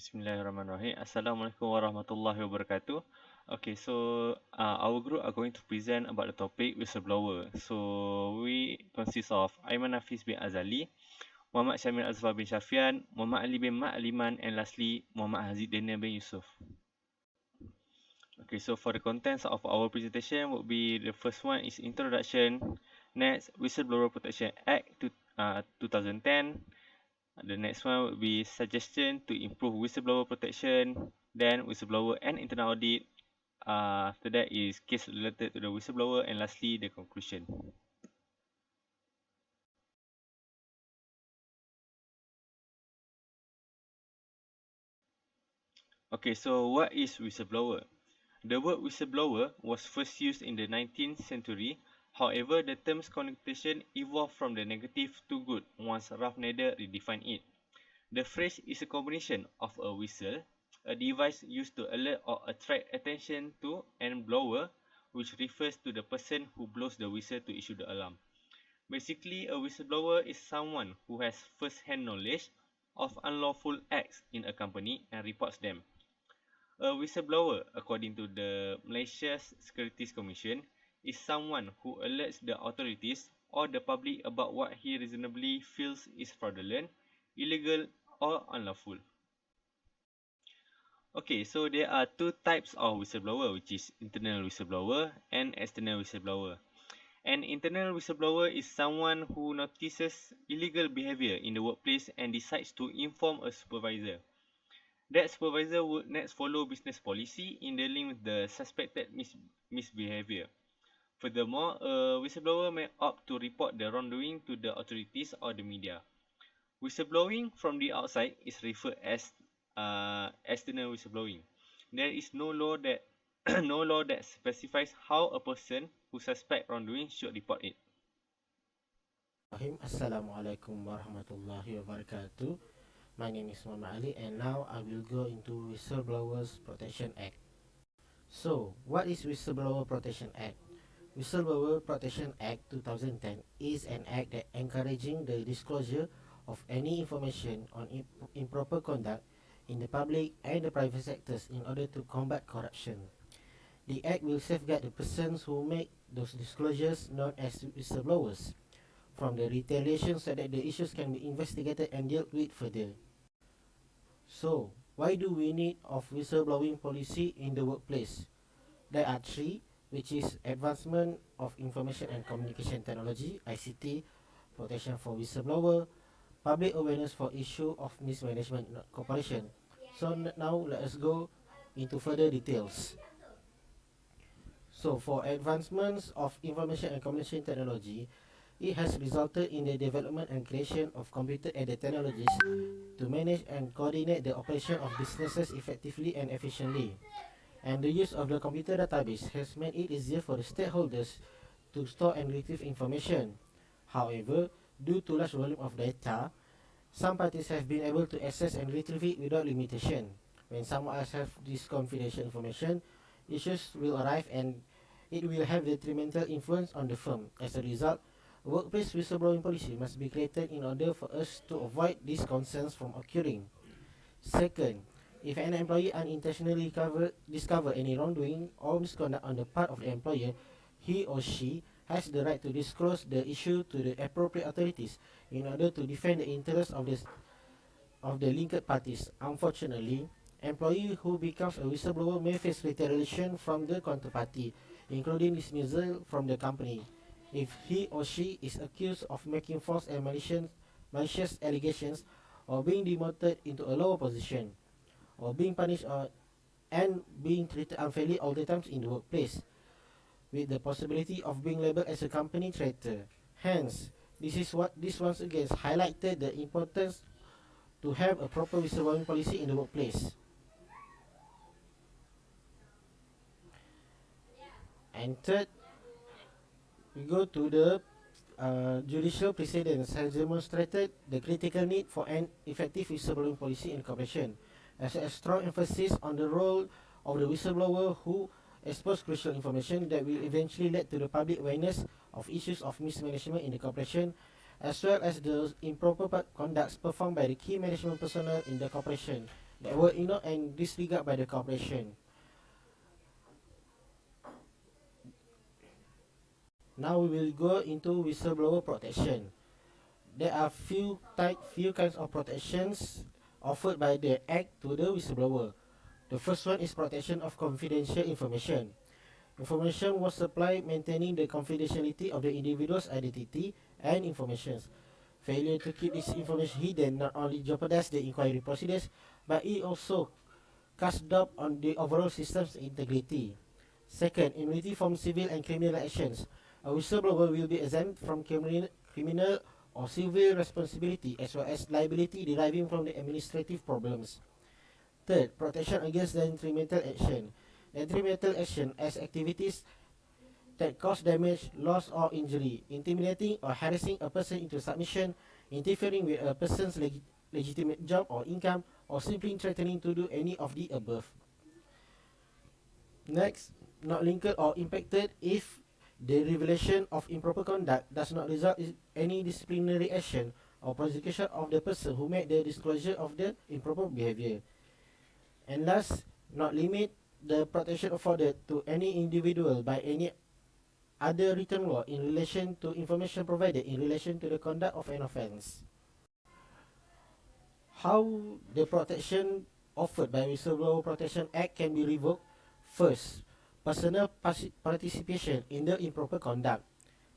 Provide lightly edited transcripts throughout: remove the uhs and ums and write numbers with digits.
Bismillahirrahmanirrahim. Assalamualaikum warahmatullahi wabarakatuh. Okay, so our group are going to present about the topic whistleblower. So we consist of Aiman, Nafis bin Azali, Muhammad Shamil Azfar bin Shafian, Muhammad Ali bin Aliman, and lastly Muhammad Haziq Danial bin Yusof. Okay, so for the contents of our presentation would be the first one is introduction, next Whistleblower Protection Act 2010. The next one would be suggestion to improve whistleblower protection, then whistleblower and internal audit. After that is case related to the whistleblower, and lastly the conclusion. Okay, so what is whistleblower? The word whistleblower was first used in the 19th century. However, the term's connotation evolved from the negative to good once Ralph Nader redefined it. The phrase is a combination of a whistle, a device used to alert or attract attention to, and blower, which refers to the person who blows the whistle to issue the alarm. Basically, a whistleblower is someone who has first-hand knowledge of unlawful acts in a company and reports them. A whistleblower, according to the Malaysia Securities Commission, is someone who alerts the authorities or the public about what he reasonably feels is fraudulent, illegal, or unlawful. Okay, so there are two types of whistleblower, which is internal whistleblower and external whistleblower. An internal whistleblower is someone who notices illegal behavior in the workplace and decides to inform a supervisor. That supervisor would next follow business policy in dealing with the suspected misbehavior. Furthermore, a whistleblower may opt to report the wrongdoing to the authorities or the media. Whistleblowing from the outside is referred as external whistleblowing. There is no law that no law that specifies how a person who suspects wrongdoing should report it. Assalamualaikum warahmatullahi wabarakatuh. My name is Muhammad Ali, and now I will go into Whistleblowers Protection Act. So, what is Whistleblower Protection Act? Whistleblower Protection Act 2010 is an act that encouraging the disclosure of any information on improper conduct in the public and the private sectors in order to combat corruption. The act will safeguard the persons who make those disclosures, known as whistleblowers, from the retaliation so that the issues can be investigated and dealt with further. So, why do we need of whistleblowing policy in the workplace? There are three, which is advancement of information and communication technology, ICT, protection for whistleblower, public awareness for issue of mismanagement in corporation. So now let us go into further details. So for advancements of information and communication technology, it has resulted in the development and creation of computer-aided technologies to manage and coordinate the operation of businesses effectively and efficiently. And the use of the computer database has made it easier for the stakeholders to store and retrieve information. However, due to large volume of data, some parties have been able to access and retrieve it without limitation. When someone else has this confidential information, issues will arise and it will have detrimental influence on the firm. As a result, a workplace whistleblowing policy must be created in order for us to avoid these concerns from occurring. Second, if an employee unintentionally discover any wrongdoing or misconduct on the part of the employer, he or she has the right to disclose the issue to the appropriate authorities in order to defend the interests of the linked parties. Unfortunately, employee who becomes a whistleblower may face retaliation from the counterparty, including dismissal from the company, if he or she is accused of making false and malicious allegations, or being demoted into a lower position, or being punished and being treated unfairly all the times in the workplace, with the possibility of being labeled as a company traitor. Hence, this once again highlighted the importance to have a proper whistleblowing policy in the workplace. And third, we go to the judicial precedents has demonstrated the critical need for an effective whistleblowing policy in corporation, as a strong emphasis on the role of the whistleblower who expose crucial information that will eventually lead to the public awareness of issues of mismanagement in the corporation, as well as the improper conducts performed by the key management personnel in the corporation that were ignored and disregarded by the corporation. Now we will go into whistleblower protection. There are few kinds of protections offered by the Act to the whistleblower. The first one is protection of confidential information. Information was supplied maintaining the confidentiality of the individual's identity and information. Failure to keep this information hidden not only jeopardizes the inquiry procedures, but it also casts doubt on the overall system's integrity. Second, immunity from civil and criminal actions. A whistleblower will be exempt from criminal or civil responsibility as well as liability deriving from the administrative problems. Third, protection against detrimental action. Detrimental action as activities that cause damage, loss or injury, intimidating or harassing a person into submission, interfering with a person's legitimate job or income, or simply threatening to do any of the above. Next, not linked or impacted if the revelation of improper conduct does not result in any disciplinary action or prosecution of the person who made the disclosure of the improper behavior. And last, not limit the protection afforded to any individual by any other written law in relation to information provided in relation to the conduct of an offence. How the protection offered by Whistleblower Protection Act can be revoked? First, personal participation in the improper conduct.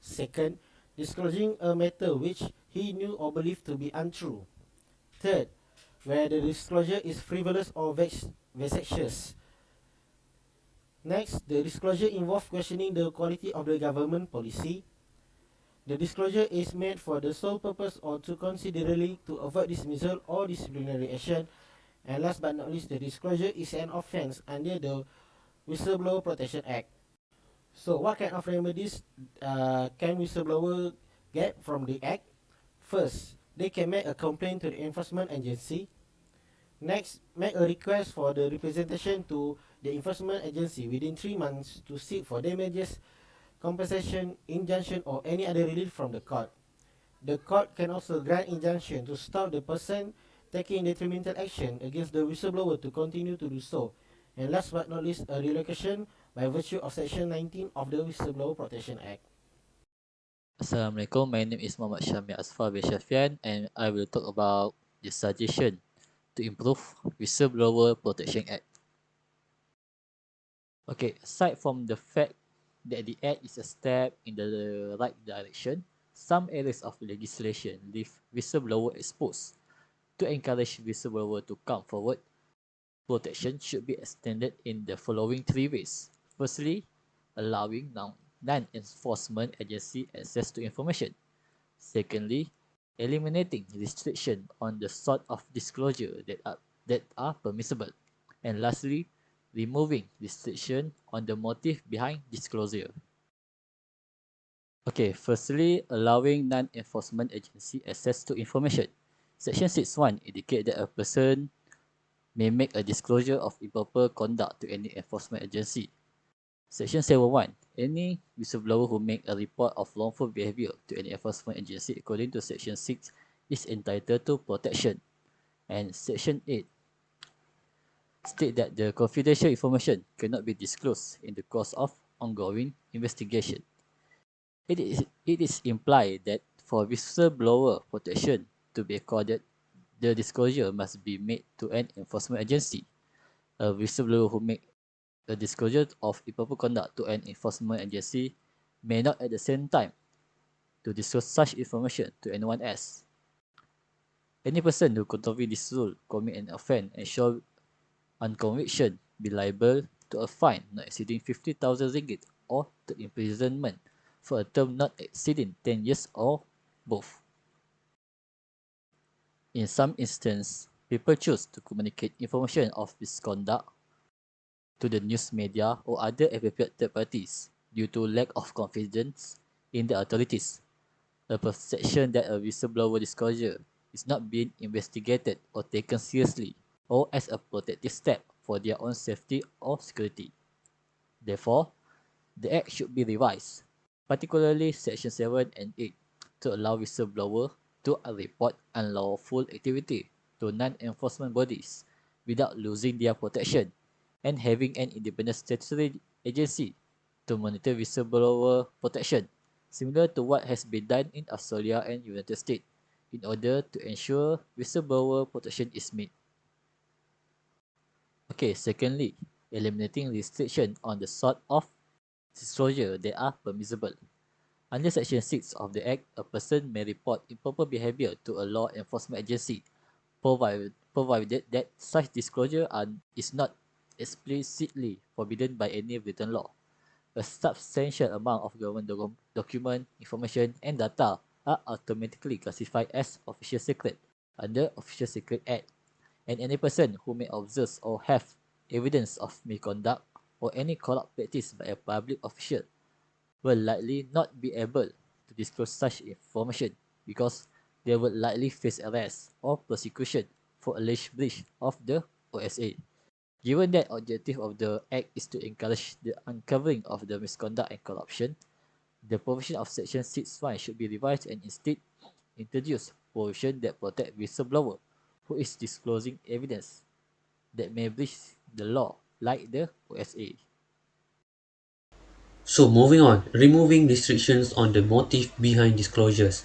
Second, disclosing a matter which he knew or believed to be untrue. Third, where the disclosure is frivolous or vexatious. Next, the disclosure involves questioning the quality of the government policy. The disclosure is made for the sole purpose or to considerably to avoid dismissal or disciplinary action. And last but not least, the disclosure is an offence under the Whistleblower Protection Act. So what kind of remedies can whistleblower get from the Act? First, they can make a complaint to the enforcement agency. Next, make a request for the representation to the enforcement agency within 3 months to seek for damages, compensation, injunction or any other relief from the court. The court can also grant injunction to stop the person taking detrimental action against the whistleblower to continue to do so. And last but not least, a relocation by virtue of Section 19 of the Whistleblower Protection Act. Assalamualaikum, my name is Muhammad Shamil Azfar bin Shafian and I will talk about the suggestion to improve Whistleblower Protection Act. Okay, aside from the fact that the Act is a step in the right direction, some areas of legislation leave whistleblower exposed. To encourage whistleblower to come forward, protection should be extended in the following 3 ways. Firstly, allowing non-enforcement agency access to information. Secondly, eliminating restriction on the sort of disclosure that are permissible. And lastly, removing restriction on the motive behind disclosure. Okay, firstly, allowing non-enforcement agency access to information. Section 6.1 indicates that a person may make a disclosure of improper conduct to any enforcement agency. Section 7.1. Any whistleblower who make a report of wrongful behavior to any enforcement agency according to Section 6 is entitled to protection. And Section 8 state that the confidential information cannot be disclosed in the course of ongoing investigation. It is implied that for whistleblower protection to be accorded, the disclosure must be made to an enforcement agency. A whistleblower who makes a disclosure of improper conduct to an enforcement agency may not at the same time to disclose such information to anyone else. Any person who contravenes this rule commit an offence and shall on conviction be liable to a fine not exceeding 50,000 ringgit or to imprisonment for a term not exceeding 10 years or both. In some instances, people choose to communicate information of misconduct to the news media or other appropriate third parties due to lack of confidence in the authorities. A perception that a whistleblower disclosure is not being investigated or taken seriously or as a protective step for their own safety or security. Therefore, the Act should be revised, particularly Section 7 and 8, to allow whistleblower to report unlawful activity to non-enforcement bodies without losing their protection, and having an independent statutory agency to monitor whistleblower protection, similar to what has been done in Australia and United States, in order to ensure whistleblower protection is met. Okay, secondly, eliminating restriction on the sort of disclosure that are permissible. Under Section 6 of the Act, a person may report improper behavior to a law enforcement agency, provided that such disclosure is not explicitly forbidden by any written law. A substantial amount of government document, information, and data are automatically classified as official secret under Official Secret Act, and any person who may observe or have evidence of misconduct or any corrupt practice by a public official will likely not be able to disclose such information because they will likely face arrest or prosecution for alleged breach of the OSA. Given that objective of the Act is to encourage the uncovering of the misconduct and corruption, the provision of Section 6.1 should be revised and instead introduce provision that protect whistleblower who is disclosing evidence that may breach the law, like the OSA. So moving on, removing restrictions on the motive behind disclosures.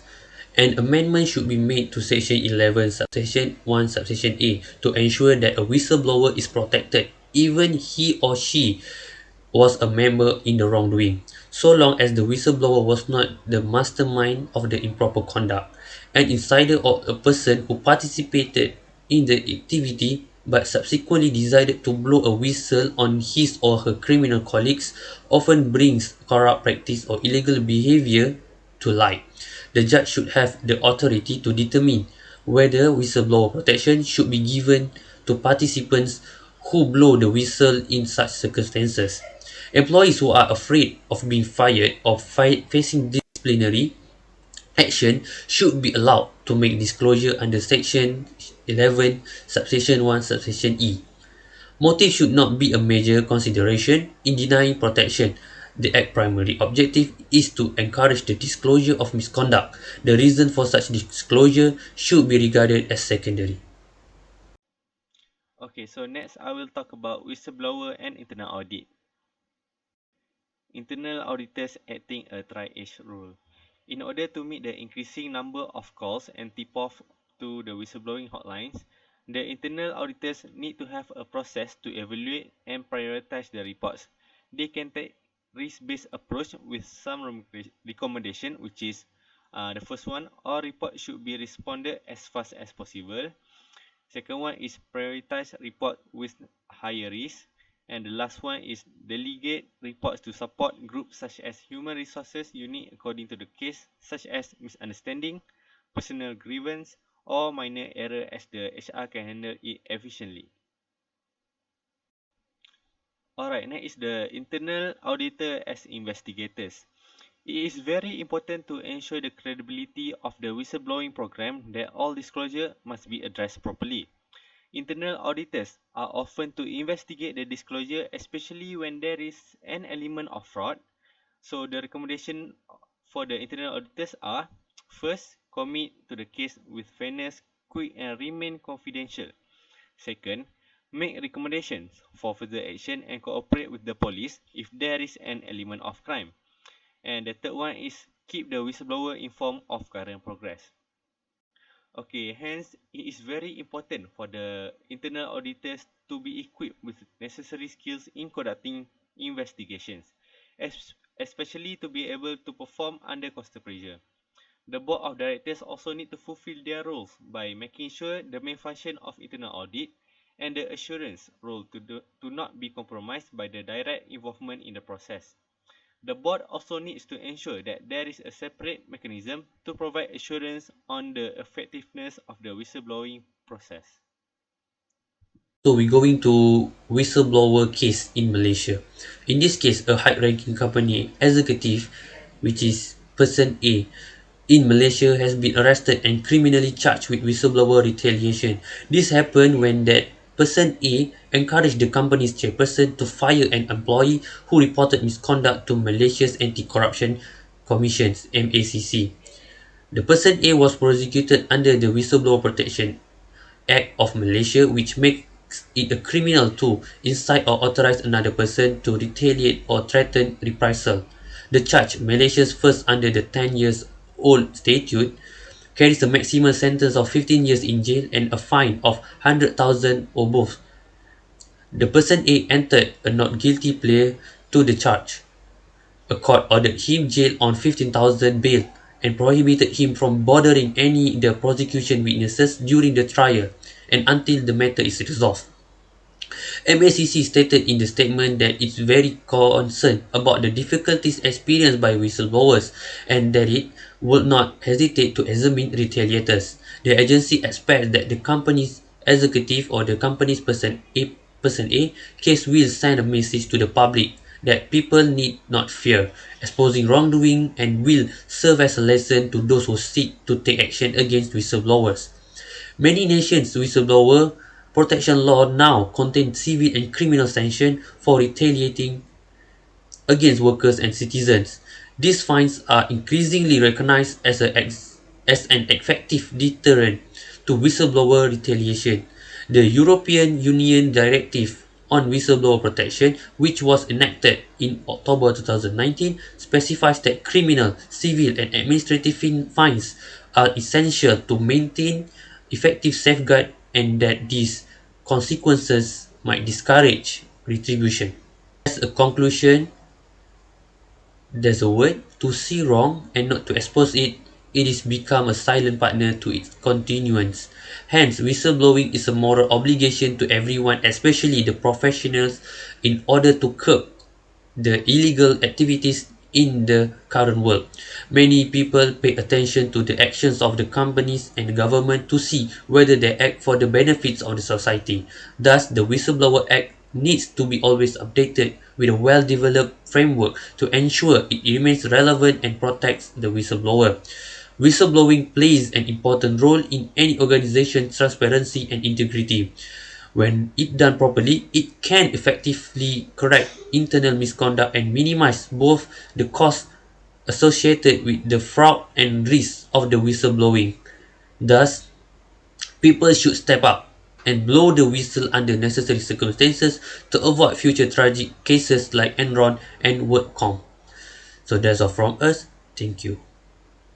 An amendment should be made to Section 11, Subsection 1, Subsection A to ensure that a whistleblower is protected even he or she was a member in the wrongdoing, so long as the whistleblower was not the mastermind of the improper conduct. An insider or a person who participated in the activity but subsequently decided to blow a whistle on his or her criminal colleagues often brings corrupt practice or illegal behavior to light. The judge should have the authority to determine whether whistleblower protection should be given to participants who blow the whistle in such circumstances. Employees who are afraid of being fired or facing disciplinary action should be allowed to make disclosure under Section 11, Subsection 1, Subsection E. Motive should not be a major consideration in denying protection. The Act's primary objective is to encourage the disclosure of misconduct. The reason for such disclosure should be regarded as secondary. Okay, so next I will talk about whistleblower and internal audit. Internal auditors acting a tri-age role. In order to meet the increasing number of calls and tip-off to the whistleblowing hotlines, the internal auditors need to have a process to evaluate and prioritize the reports. They can take risk-based approach with some recommendation, which is the first one, all reports should be responded as fast as possible. Second one is prioritize report with higher risk. And the last one is delegate reports to support groups such as human resources unit according to the case, such as misunderstanding, personal grievance, or minor error, as the HR can handle it efficiently. Alright, next is the internal auditor as investigators. It is very important to ensure the credibility of the whistleblowing program that all disclosure must be addressed properly. Internal auditors are often to investigate the disclosure, especially when there is an element of fraud. So the recommendation for the internal auditors are: first, commit to the case with fairness, quick and remain confidential. Second, make recommendations for further action and cooperate with the police if there is an element of crime. And the third one is keep the whistleblower informed of current progress. Okay, hence it is very important for the internal auditors to be equipped with necessary skills in conducting investigations, especially to be able to perform under constant pressure. The board of directors also need to fulfill their roles by making sure the main function of internal audit and the assurance role to not be compromised by the direct involvement in the process. The board also needs to ensure that there is a separate mechanism to provide assurance on the effectiveness of the whistleblowing process. So we go into whistleblower case in Malaysia. In this case, a high-ranking company executive, which is person A, in Malaysia has been arrested and criminally charged with whistleblower retaliation. This happened when that person A encouraged the company's chairperson to fire an employee who reported misconduct to Malaysia's Anti-Corruption Commission (MACC). The person A was prosecuted under the Whistleblower Protection Act of Malaysia, which make makes it a criminal to incite or authorize another person to retaliate or threaten reprisal. The charge, malicious first under the 10 years old statute, carries a maximum sentence of 15 years in jail and a fine of 100,000 or both. The person A entered a not guilty plea to the charge. A court ordered him jail on 15,000 bail and prohibited him from bothering any the prosecution witnesses during the trial and until the matter is resolved. MACC stated in the statement that it's very concerned about the difficulties experienced by whistleblowers and that it would not hesitate to examine retaliators. The agency expects that the company's executive or the company's person A case will send a message to the public that people need not fear exposing wrongdoing and will serve as a lesson to those who seek to take action against whistleblowers. Many nations' whistleblower protection law now contain civil and criminal sanctions for retaliating against workers and citizens. These fines are increasingly recognized as an effective deterrent to whistleblower retaliation. The European Union Directive on Whistleblower Protection, which was enacted in October 2019, specifies that criminal, civil and administrative fines are essential to maintain effective safeguard and that these consequences might discourage retribution. As a conclusion, there's a word to see wrong and not to expose it. It is become a silent partner to its continuance. Hence, whistleblowing is a moral obligation to everyone, especially the professionals, in order to curb the illegal activities in the current world. Many people pay attention to the actions of the companies and the government to see whether they act for the benefits of the society. Thus, the Whistleblower Act needs to be always updated with a well-developed framework to ensure it remains relevant and protects the whistleblower. Whistleblowing plays an important role in any organization's transparency and integrity. When it done properly, it can effectively correct internal misconduct and minimize both the costs associated with the fraud and risk of the whistleblowing. Thus, people should step up and blow the whistle under necessary circumstances to avoid future tragic cases like Enron and WorldCom. So that's all from us. Thank you.